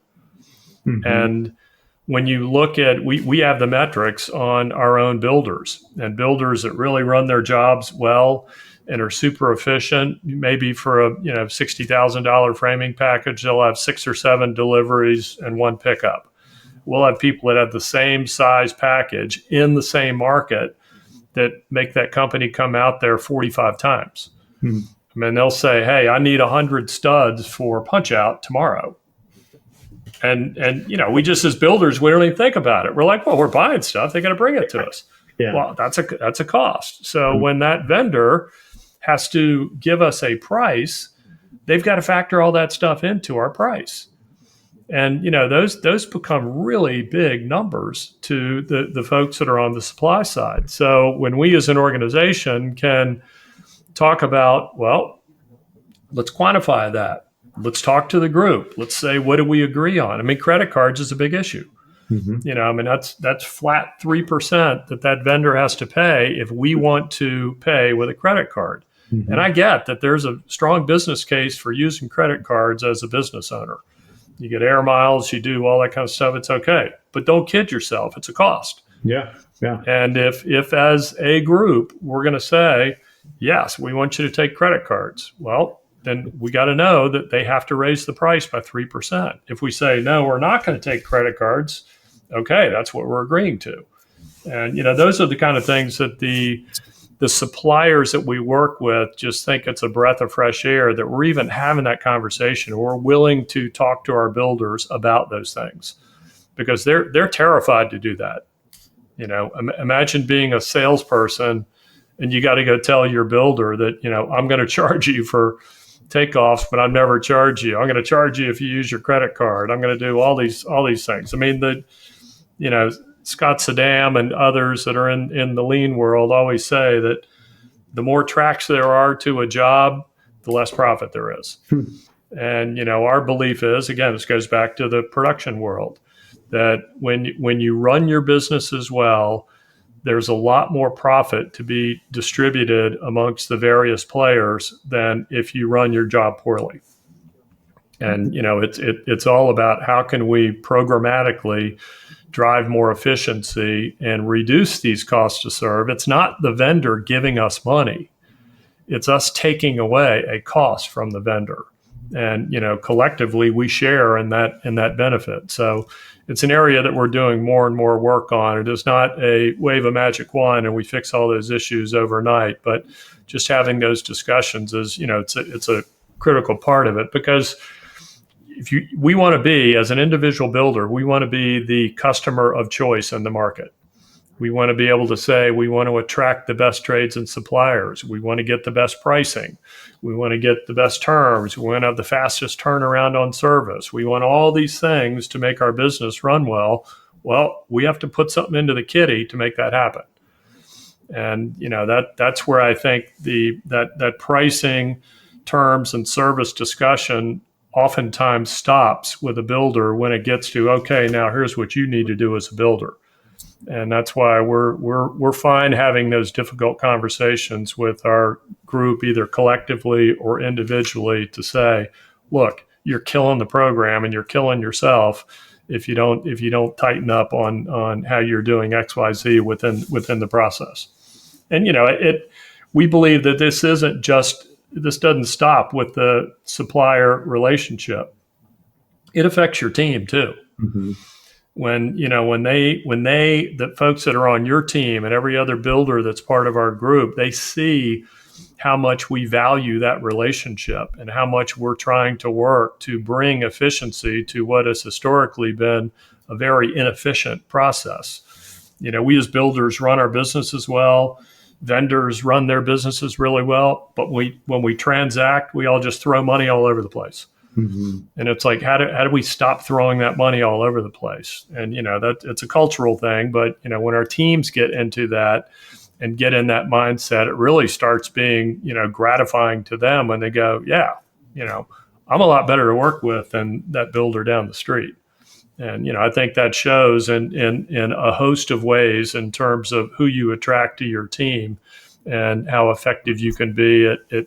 Mm-hmm. And when you look at, we have the metrics on our own builders and builders that really run their jobs well and are super efficient. Maybe for a $60,000 framing package, they'll have 6 or 7 deliveries and 1 pickup. We'll have people that have the same size package in the same market that make that company come out there 45 times. Hmm. I mean, they'll say, hey, I need 100 studs for punch out tomorrow. And we just as builders, we don't even think about it. We're like, well, we're buying stuff. They got to bring it to us. Yeah. Well, that's a cost. So when that vendor has to give us a price, they've got to factor all that stuff into our price. And, those become really big numbers to the folks that are on the supply side. So when we as an organization can talk about, well, let's quantify that. Let's talk to the group. Let's say, what do we agree on? I mean, credit cards is a big issue. Mm-hmm. That's flat 3% that vendor has to pay if we want to pay with a credit card. Mm-hmm. And I get that there's a strong business case for using credit cards as a business owner. You get air miles, you do all that kind of stuff. It's okay, but don't kid yourself. It's a cost. Yeah. And if as a group, we're going to say, yes, we want you to take credit cards. Well, then we got to know that they have to raise the price by 3%. If we say, no, we're not going to take credit cards, okay, that's what we're agreeing to. And, those are the kind of things that the suppliers that we work with just think it's a breath of fresh air that we're even having that conversation. We're willing to talk to our builders about those things because they're terrified to do that. Imagine being a salesperson and you got to go tell your builder that, I'm going to charge you for takeoffs, but I'll never charge you. I'm going to charge you if you use your credit card. I'm going to do all these things. I mean, Scott Saddam and others that are in the lean world always say that the more tracks there are to a job, the less profit there is. And, our belief is, again, this goes back to the production world, that when you run your business as well, there's a lot more profit to be distributed amongst the various players than if you run your job poorly. And, it's all about how can we programmatically drive more efficiency and reduce these costs to serve. It's not the vendor giving us money. It's us taking away a cost from the vendor. And, collectively we share in that benefit. So it's an area that we're doing more and more work on. It is not a wave a magic wand and we fix all those issues overnight, but just having those discussions is, it's a critical part of it because we want to be, as an individual builder, we want to be the customer of choice in the market. We want to be able to say we want to attract the best trades and suppliers. We want to get the best pricing. We want to get the best terms. We want to have the fastest turnaround on service. We want all these things to make our business run well. Well, we have to put something into the kitty to make that happen. And that's where I think that pricing, terms, and service discussion oftentimes stops with a builder when it gets to, okay, now here's what you need to do as a builder. And that's why we're fine having those difficult conversations with our group, either collectively or individually, to say, look, you're killing the program and you're killing yourself if you don't tighten up on how you're doing XYZ within the process. And we believe that this doesn't stop with the supplier relationship. it affects your team too. Mm-hmm. When the folks that are on your team and every other builder that's part of our group, they see how much we value that relationship and how much we're trying to work to bring efficiency to what has historically been a very inefficient process. We as builders run our businesses well, vendors run their businesses really well, but when we transact, we all just throw money all over the place. Mm-hmm. And it's like, how do we stop throwing that money all over the place? And, that it's a cultural thing, but, when our teams get into that and get in that mindset, it really starts being, gratifying to them when they go, yeah, I'm a lot better to work with than that builder down the street. And, I think that shows in a host of ways in terms of who you attract to your team and how effective you can be at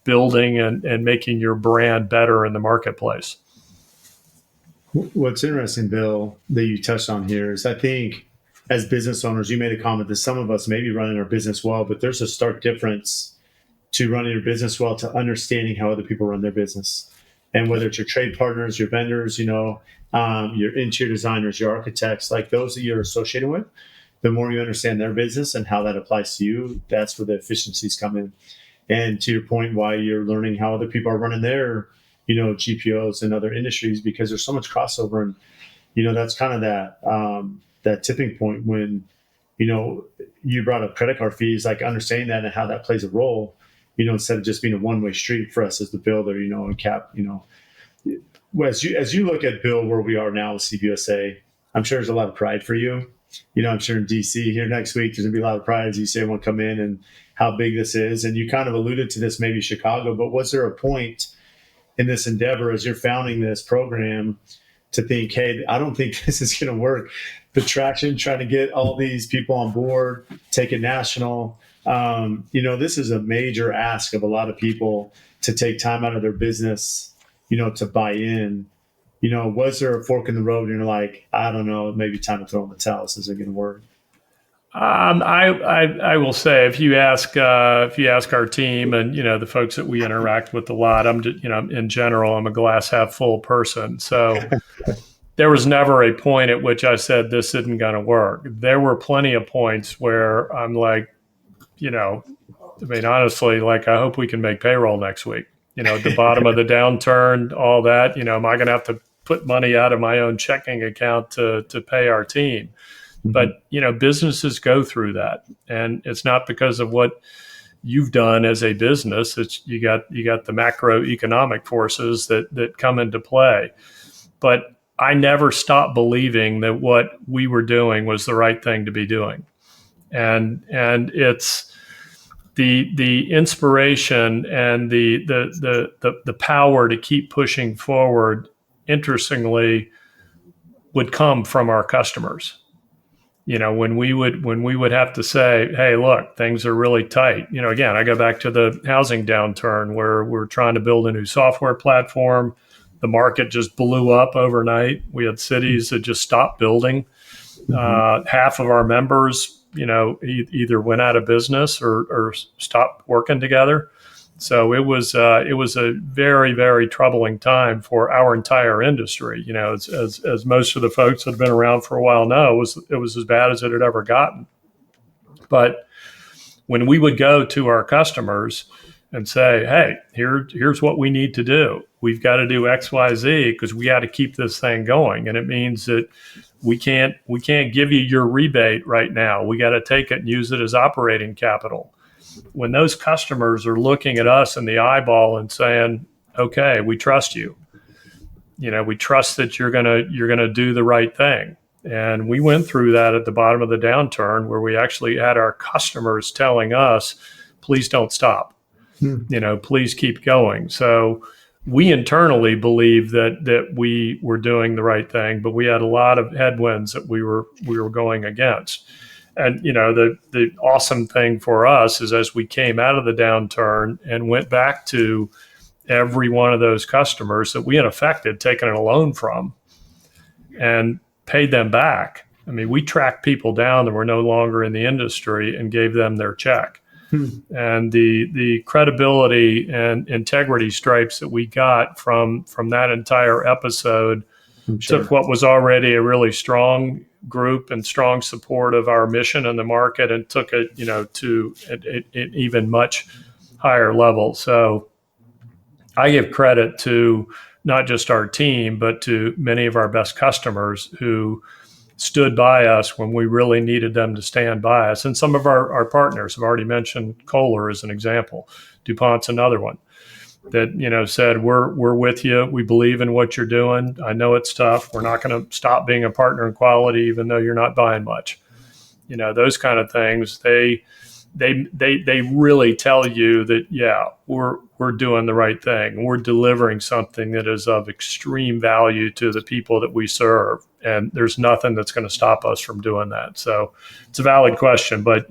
building and making your brand better in the marketplace. What's interesting, Bill, that you touched on here is I think as business owners, you made a comment that some of us may be running our business well, but there's a stark difference to running your business well to understanding how other people run their business. And whether it's your trade partners, your vendors, your interior designers, your architects, like those that you're associated with, the more you understand their business and how that applies to you, that's where the efficiencies come in. And to your point, why you're learning how other people are running their, GPOs and other industries, because there's so much crossover. And, that's kind of that tipping point when, you brought up credit card fees, like understanding that and how that plays a role, instead of just being a one-way street for us as the builder, and cap, as you look at, Bill, where we are now with CBUSA, I'm sure there's a lot of pride for you. I'm sure in DC here next week, there's gonna be a lot of pride as you see everyone come in and how big this is. And you kind of alluded to this, maybe Chicago, but was there a point in this endeavor as you're founding this program to think, hey, I don't think this is going to work? The traction, trying to get all these people on board, take it national. This is a major ask of a lot of people to take time out of their business, to buy in. Was there a fork in the road and you're like, I don't know, maybe time to throw in the towel, this isn't going to work? I will say, if you ask our team and the folks that we interact with a lot, in general, I'm a glass half full person. So there was never a point at which I said this isn't going to work. There were plenty of points where I'm like, honestly, like, I hope we can make payroll next week. At the bottom of the downturn, all that. Am I going to have to put money out of my own checking account to pay our team? But, businesses go through that, and it's not because of what you've done as a business. It's you got the macroeconomic forces that come into play. But I never stopped believing that what we were doing was the right thing to be doing. And it's the inspiration and the power to keep pushing forward, interestingly, would come from our customers. When we would have to say, hey, look, things are really tight. Again, I go back to the housing downturn where we're trying to build a new software platform. The market just blew up overnight. We had cities that just stopped building. Half of our members, either went out of business or stopped working together. So it was a very, very troubling time for our entire industry. As most of the folks that have been around for a while know, it was as bad as it had ever gotten. But when we would go to our customers and say, hey, here's what we need to do. We've got to do X, Y, Z because we got to keep this thing going. And it means that we can't give you your rebate right now. We got to take it and use it as operating capital. When those customers are looking at us in the eyeball and saying, okay, we trust you. We trust that you're gonna do the right thing. And we went through that at the bottom of the downturn where we actually had our customers telling us, please don't stop. Please keep going. So we internally believe that we were doing the right thing, but we had a lot of headwinds that we were going against. And, the awesome thing for us is as we came out of the downturn and went back to every one of those customers that we in effect had taken a loan from and paid them back. I mean, we tracked people down that were no longer in the industry and gave them their check. And the credibility and integrity stripes that we got from that entire episode I'm sure. took what was already a really strong group and strong support of our mission in the market and took it, to an even much higher level. So I give credit to not just our team, but to many of our best customers who stood by us when we really needed them to stand by us. And some of our partners have already mentioned Kohler as an example. DuPont's another one that, said, we're with you. We believe in what you're doing. I know it's tough. We're not going to stop being a partner in quality, even though you're not buying much. Those kind of things, they really tell you that, yeah, we're doing the right thing. We're delivering something that is of extreme value to the people that we serve. And there's nothing that's going to stop us from doing that. So it's a valid question, but,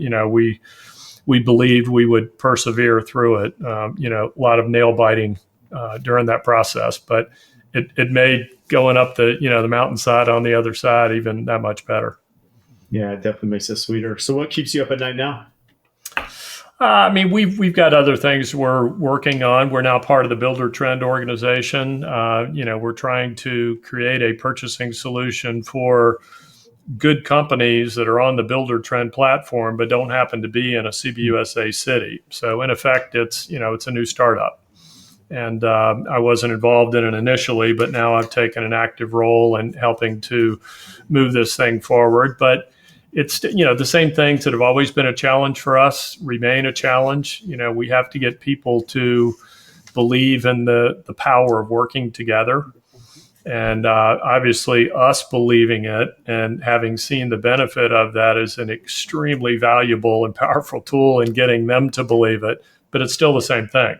we believed we would persevere through it. A lot of nail biting during that process, but it made going up the mountainside on the other side even that much better. Yeah, it definitely makes it sweeter. So what keeps you up at night now? We've got other things we're working on. We're now part of the Builder Trend organization. We're trying to create a purchasing solution for good companies that are on the Builder Trend platform, but don't happen to be in a CBUSA city. So in effect, it's a new startup. And I wasn't involved in it initially, but now I've taken an active role in helping to move this thing forward. But it's, the same things that have always been a challenge for us remain a challenge. We have to get people to believe in the power of working together. And obviously us believing it and having seen the benefit of that is an extremely valuable and powerful tool in getting them to believe it. But it's still the same thing.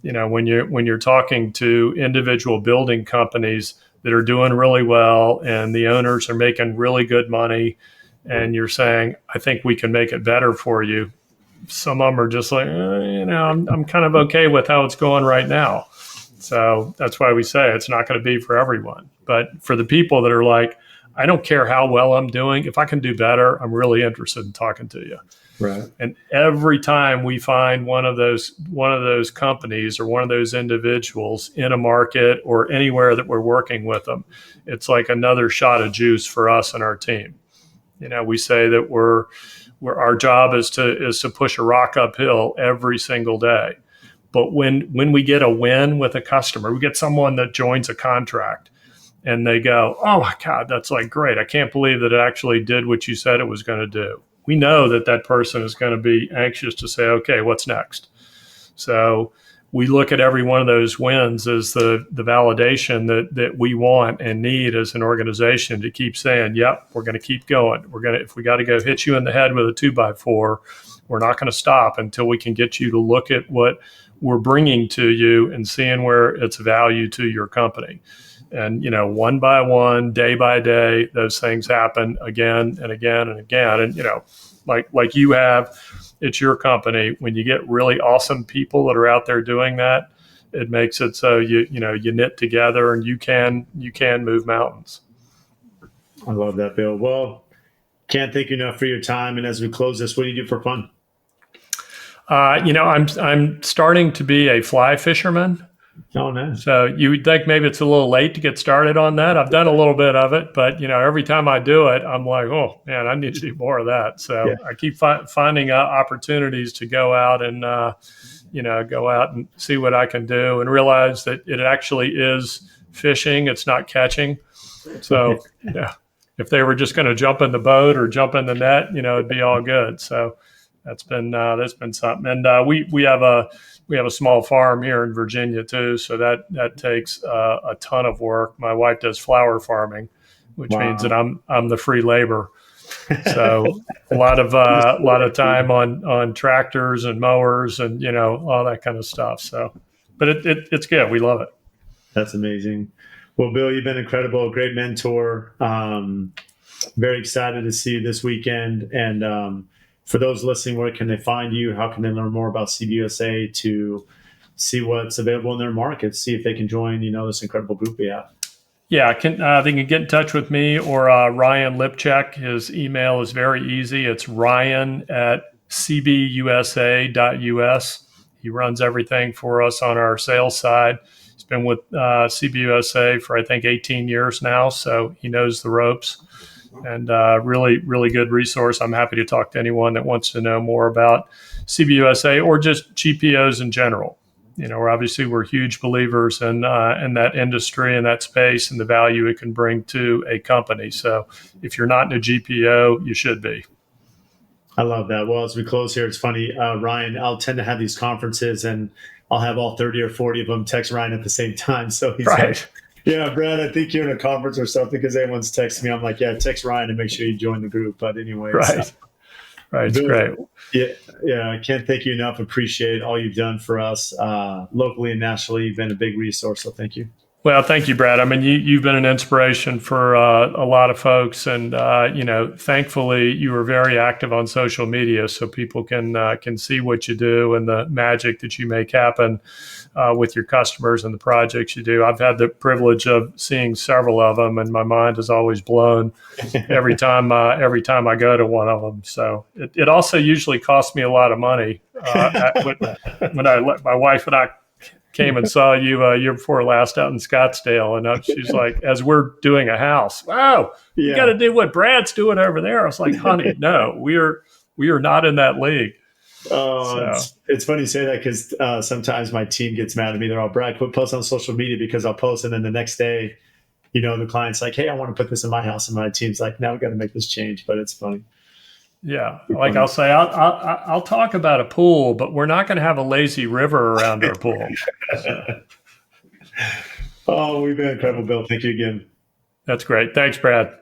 When you're talking to individual building companies that are doing really well and the owners are making really good money, and you're saying, I think we can make it better for you. Some of them are just like, I'm kind of okay with how it's going right now. So that's why we say it's not going to be for everyone. But for the people that are like, I don't care how well I'm doing. If I can do better, I'm really interested in talking to you. Right. And every time we find one of those companies or one of those individuals in a market or anywhere that we're working with them, it's like another shot of juice for us and our team. We say that our job is to push a rock uphill every single day. But when we get a win with a customer, we get someone that joins a contract and they go, oh my God, that's like great. I can't believe that it actually did what you said it was going to do. We know that person is going to be anxious to say, okay, what's next? So we look at every one of those wins as the validation that we want and need as an organization to keep saying, yep, we're going to keep going. If we got to go hit you in the head with a 2x4, we're not going to stop until we can get you to look at what we're bringing to you and seeing where it's value to your company. And, one by one, day by day, those things happen again and again and again. And, like you have, it's your company. When you get really awesome people that are out there doing that, it makes it so you knit together and you can move mountains. I love that, Bill. Well, can't thank you enough for your time. And as we close this, what do you do for fun? I'm starting to be a fly fisherman. Oh, no. So you would think maybe it's a little late to get started on that. I've done a little bit of it, but every time I do it, I'm like, oh man, I need to do more of that. So yeah. I keep finding opportunities to go out and see what I can do and realize that it actually is fishing. It's not catching. So yeah, if they were just going to jump in the boat or jump in the net, it'd be all good. So that's been something. And we have a small farm here in Virginia too, so that takes a ton of work. My wife does flower farming, which means that I'm the free labor. So a lot of time on tractors and mowers and all that kind of stuff. So, but it's good. We love it. That's amazing. Well, Bill, you've been incredible, great mentor. Very excited to see you this weekend. And for those listening, where can they find you? How can they learn more about CBUSA to see what's available in their markets, see if they can join, this incredible group we have? Yeah, they can get in touch with me or Ryan Lipchek. His email is very easy. It's Ryan at cbusa.us. He runs everything for us on our sales side. He's been with CBUSA for, I think, 18 years now, so he knows the ropes. And really, really good resource. I'm happy to talk to anyone that wants to know more about CBUSA or just GPOs in general. We're huge believers in that industry and that space and the value it can bring to a company. So if you're not in a GPO, you should be. I love that. Well, as we close here, it's funny, Ryan, I'll tend to have these conferences and I'll have all 30 or 40 of them text Ryan at the same time. So he's right. like, yeah, Brad, I think you're in a conference or something because everyone's texting me. I'm like, yeah, text Ryan and make sure you join the group. But anyway, right. Right. It's great. Yeah. I can't thank you enough. Appreciate all you've done for us locally and nationally. You've been a big resource. So thank you. Well, thank you, Brad. I mean, you've been an inspiration for a lot of folks, and thankfully, you are very active on social media, so people can see what you do and the magic that you make happen with your customers and the projects you do. I've had the privilege of seeing several of them, and my mind is always blown every time I go to one of them. So it also usually costs me a lot of money when my wife and I came and saw you year before last out in Scottsdale, and she's like, as we're doing a house, wow, you got to do what Brad's doing over there. I was like, honey, no, we are not in that league. Oh, so. It's funny you say that because sometimes my team gets mad at me. They're all, Brad, quit posting on social media because I'll post, and then the next day, the client's like, hey, I want to put this in my house, and my team's like, now we got to make this change. But it's funny. Yeah, like I'll say, I'll talk about a pool, but we're not going to have a lazy river around our pool. Oh, we've been incredible, Bill. Thank you again. That's great. Thanks, Brad.